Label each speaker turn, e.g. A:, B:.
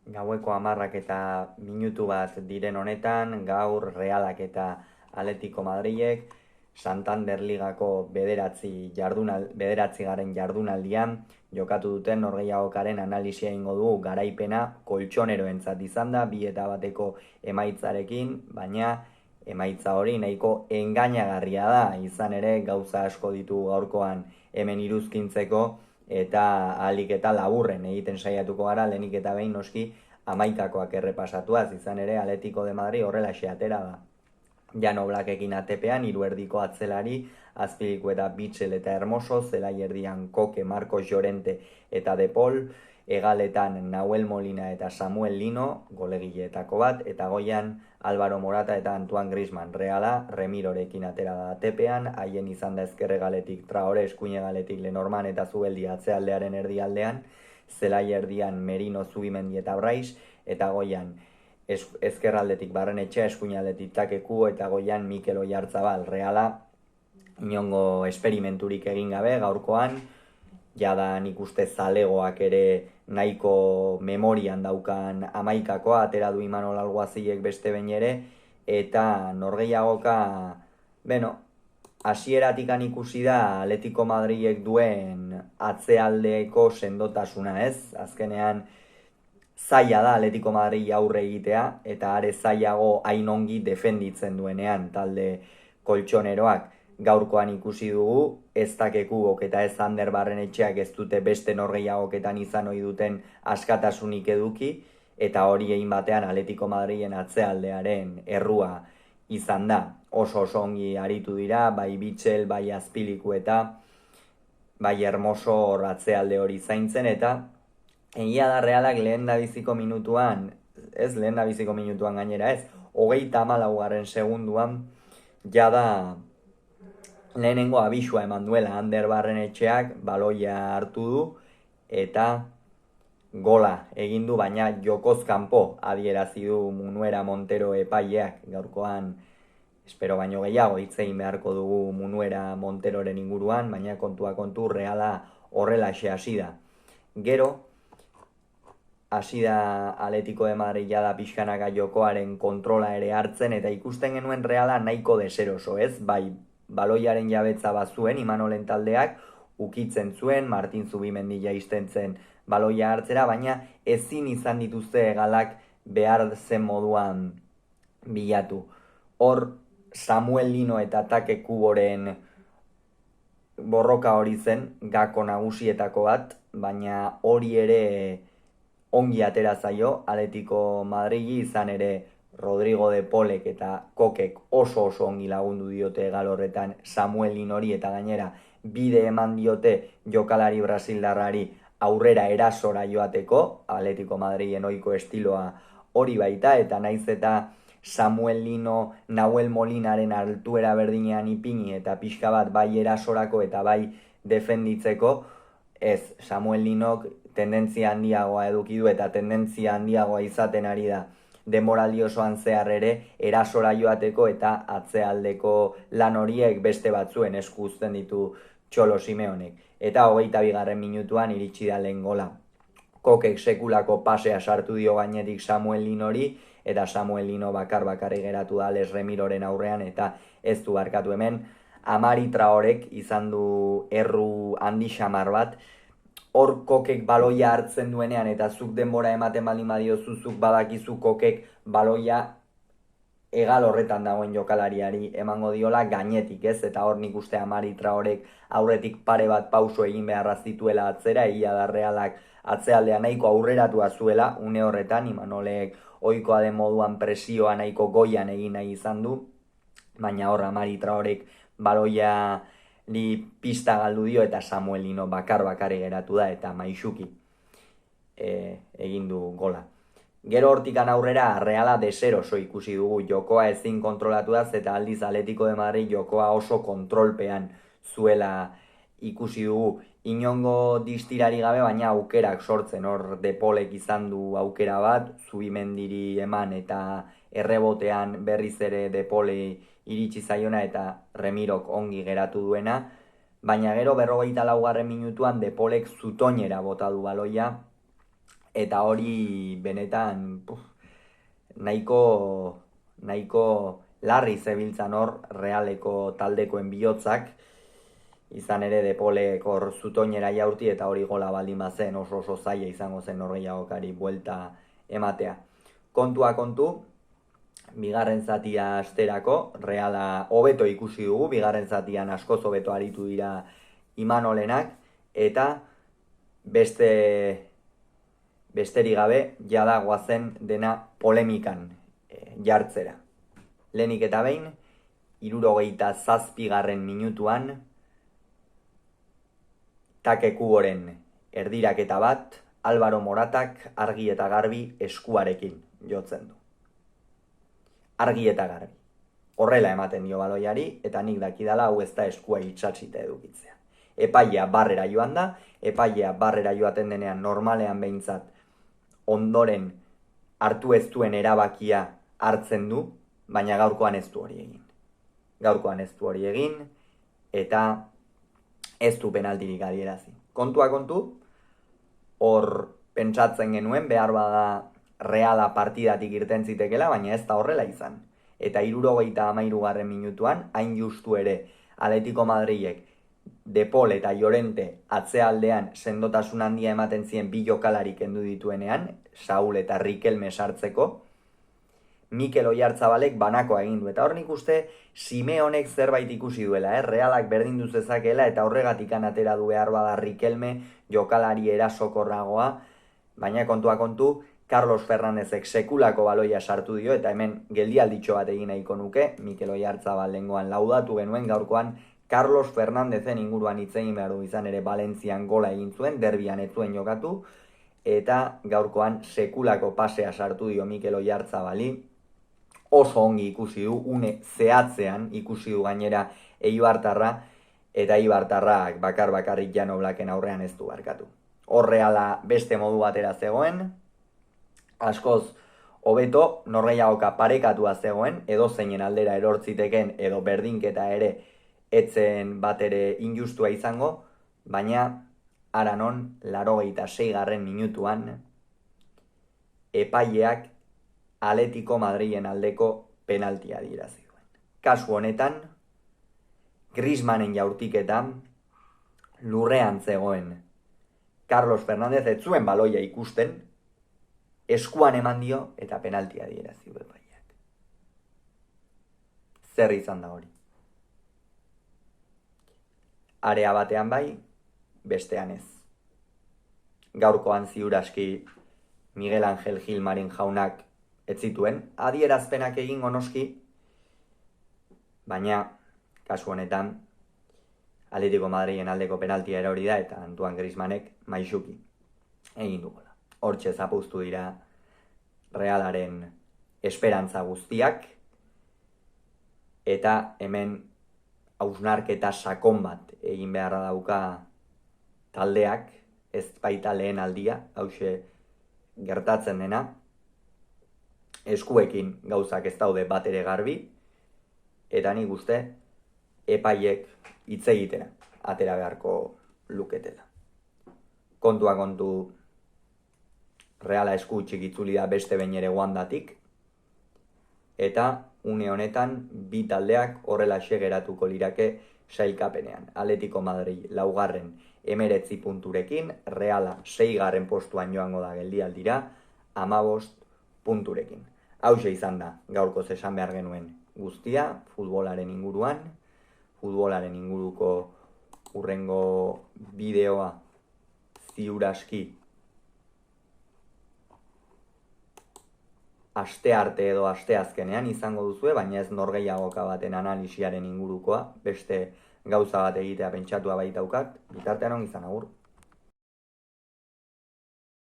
A: Gaueko 10 eta minutu bat diren honetan, gaur Realak eta Atletico Madrilek Santander Ligako bederatzi garen jardunaldian jokatu duten norgehiagokaren analisia egingo dugu. Garaipena koltsoneroentzat izan da, 2-1 emaitzarekin, baina emaitza hori nahiko engainagarria da, izan ere gauza asko ditu gaurkoan hemen iruzkintzeko, eta ahalik eta laburren egiten saiatuko gara, lehenik eta behin noski 11koak errepasatuaz, izan ere Atletico de Madrid horrelaxe atera da. Jan Oblakekin ATP-an, 3 erdiko atzelari, Azpiliku eta Bitzel eta Hermoso, zelai erdian Koke, Marcos Llorente eta De Paul, hegaletan Nahuel Molina eta Samuel Lino, golegileetako bat, eta goian Álvaro Morata eta Antoine Griezmann. Reala, Remirorekin atera da ATP-an, haien izan da ezkerre galetik Traore, eskuine galetik Lenormand eta Zubeldi atzealdearen erdialdean, zelai erdian Merino, Zubimendi eta Brais, eta goian ezkerraldetik Barrenetxea, eskuinaldetik Takeku eta goian Mikel Oyarzabal. Reala inongo esperimenturik egin gabe gaurkoan, jada nik uste zalegoak ere nahiko memorian daukan 11koa, atera du Imanol Alguazilek beste behin ere, eta norgehiagoka, hasieratikan ikusi da Atletico Madrilek duen atzealdeko sendotasuna, ez? Azkenean zaila da Atletico Madrid aurre egitea, eta are zailago hain ongi defenditzen duenean talde koltsoneroak. Gaurkoan ikusi dugu, ez Takekubok eta ez Ander Barrenetxeak ez dute beste norgehiagoketan izan ohi duten askatasunik eduki, eta hori egin batean Atletico Madrilen atzealdearen errua izan da. Oso ongi aritu dira, bai Bitzel, bai Azpiliku eta bai Hermoso atzealde hori zaintzen, eta egia da Realak lehendabiziko minutuan gainera ez, 34. segunduan jada lehenengo abisua eman duela Ander Barrenetxeak, baloia hartu du eta gola egin du, baina jokoz kanpo adierazi du Munuera Montero epaileak. Gaurkoan espero baino gehiago hitz egin beharko dugu Munuera Monteroren inguruan, baina kontua kontu Reala horrelaxe hasi da. Gero hasi da Atletico de Madrid jada pixkanaka jokoaren kontrola ere hartzen, eta ikusten genuen Reala nahiko deseroso, ez? Bai, baloiaren jabetza bazuen Imanolen taldeak, ukitzen zuen, Martin Zubimendi jaisten zen baloia hartzera, baina ezin izan dituzte galak behar zen moduan bilatu. Hor Samuel Lino eta Takekuboren borroka hori zen, gako nagusietako bat, baina hori ere ongi atera zaio Atletico Madrili, izan ere Rodrigo de Polek eta Kokek oso ongi lagundu diote egal horretan Samuel Linori, eta gainera bide eman diote jokalari brasildarrari aurrera erasora joateko. Atletico Madrilen ohiko estiloa hori baita, eta naiz eta Samuel Lino Nahuel Molinaren altuera berdinean ipini eta pixka bat bai erasorako eta bai defenditzeko, ez, Samuel Linok tendentzia handiagoa eduki du, eta tendentzia handiagoa izaten ari da denboraldi osoan zehar ere erasora joateko, eta atzealdeko lan horiek beste batzuen esku uzten ditu Txolo Simeonek. Eta 22. minutuan iritsi da lehen gola. Kokek sekulako pasea sartu dio gainetik Samuel Linori, eta Samuel Lino bakar-bakarri geratu da Alex Remiroren aurrean, eta ez du barkatu hemen. Amari Traorek izan du erru handi xamar bat. Hor Kokek baloia hartzen duenean, eta zuk denbora ematen baldin badiozu, zuk badakizu Kokek baloia egal horretan dagoen jokalariari emango diola gainetik, ez? Eta hor nik uste Amari Traorek aurretik pare bat pauso egin beharra zituela atzera, egia da Realak atzealdea nahiko aurreratua zuela, une horretan Imanolek ohikoa den moduan presioa nahiko goian egin nahi izan du, baina hor Amari Traorek baloia pista galdu dio, eta Samuel Lino bakar-bakarri geratu da, eta maixuki egin du gola. Gero hortikan aurrera Reala deseroso ikusi dugu, jokoa ezin kontrolatu da, eta aldiz Atletico de Madrid jokoa oso kontrolpean zuela ikusi dugu. Inongo distirari gabe, baina aukerak sortzen, hor De Polek izan du aukera bat, Zubimendiri eman, eta errebotean berriz ere De Pole iritsi zaiona, eta Remirok ongi geratu duena, baina gero 44. minutuan De Polek zutoinera bota du baloia, eta hori benetan nahiko larri zebiltzan hor Realeko taldekoen bihotzak, izan ere Depolek hor zutoinera jaurti eta hori gola baldin bazen oso zaila izango zen norgehiagokari buelta ematea. Kontua kontu, bigarren zatia asterako, Reala hobeto ikusi dugu, bigarren zatian askoz hobeto aritu dira Imanolenak, eta besterik gabe jada goazen dena polemikan jartzera. Lehenik eta behin, 77. minutuan, Take Kuboren erdiraketa bat, Álvaro Moratak argi eta garbi eskuarekin jotzen du. Argi eta garbi. Horrela ematen dio baloiari, eta nik dakidala hau ez da eskua itxatsita edukitzea. Epailea barrera joan da, epailea barrera joaten denean normalean behintzat ondoren hartu ez duen erabakia hartzen du, baina gaurkoan ez du hori egin. Gaurkoan ez du hori egin, eta ez du penaltirik adierazi. Kontua kontu, hor pentsatzen genuen, behar bada Reala partidatik irten zitekela, baina ez da horrela izan. Eta 73. minutuan, hain justu ere, Atletico Madrilek Depol eta Llorente atzealdean sendotasun handia ematen zien bi jokalari kendu dituenean, Saul eta Riquelme sartzeko, Mikel Oyarzabalek banakoa egin du. Eta hor nik uste Simeonek zerbait ikusi duela, Realak berdindu zezakela eta horregatik atera du behar bada Riquelme jokalari erasokorragoa, baina kontua kontu, Carlos Fernándezek sekulako baloia sartu dio, eta hemen geldialditxo bat egin nahiko nuke, Mikel Oyarzabal lengoan laudatu genuen, gaurkoan Carlos Fernándezen inguruan hitz egin behar du, izan ere Valentzian gola egin zuen, derbian ez zuen jokatu, eta gaurkoan sekulako pasea sartu dio Mikel Oyarzabali, oso ongi ikusi du, une zehatzean ikusi du gainera Eibartarra, eta Eibartarrak bakarrik Jan Oblaken aurrean ez du barkatu. Hor Reala beste modu batera zegoen, askoz hobeto norgehiagoka parekatua zegoen, edo zeinen aldera erortziteken edo berdinketa ere etzen bat ere injustua izango, baina aranon 86. minutuan epaileak Atletico Madrilen aldeko penaltia adierazi duen. Kasu honetan, Griezmannen jaurtiketan lurrean zegoen Carlos Fernández ez zuen baloia ikusten, eskuan eman dio eta penaltia adierazi du epaileak. Zer izan da hori? Area batean bai, bestean ez. Gaurkoan ziur aski Miguel Ángel Gilmarin jaunak ez zituen adierazpenak egingo noski, baina kasu honetan Atletico Madrilen aldeko penaltia erori da eta Antoine Griezmannek maisuki egin du gola. Hortxe zapuztu dira Realaren esperantza guztiak, eta hemen hausnarketa sakon bat egin beharra dauka taldeak, ez baita lehen aldia, hause gertatzen dena, eskuekin gauzak ez daude bat ere garbi, eta nik uste epaiek hitz egitera atera beharko luketela. Kontua kontu Reala esku txikitzuli da beste behin ere guandatik, eta une honetan bi taldeak horrelaxe geratuko lirake sailkapenean. Atletico Madrid 4. punturekin, Reala 6. postuan joango da geldialdira 15 punturekin. Hauxe izan da gaurkoz esan behar genuen guztia, futbolaren inguruko hurrengo bideoa ziur aski astearte edo asteazkenean izango duzue, baina ez norgehiagoka baten analisiaren ingurukoa, beste gauza bat egitea pentsatua baitaukat, bitartean ongi izan agur.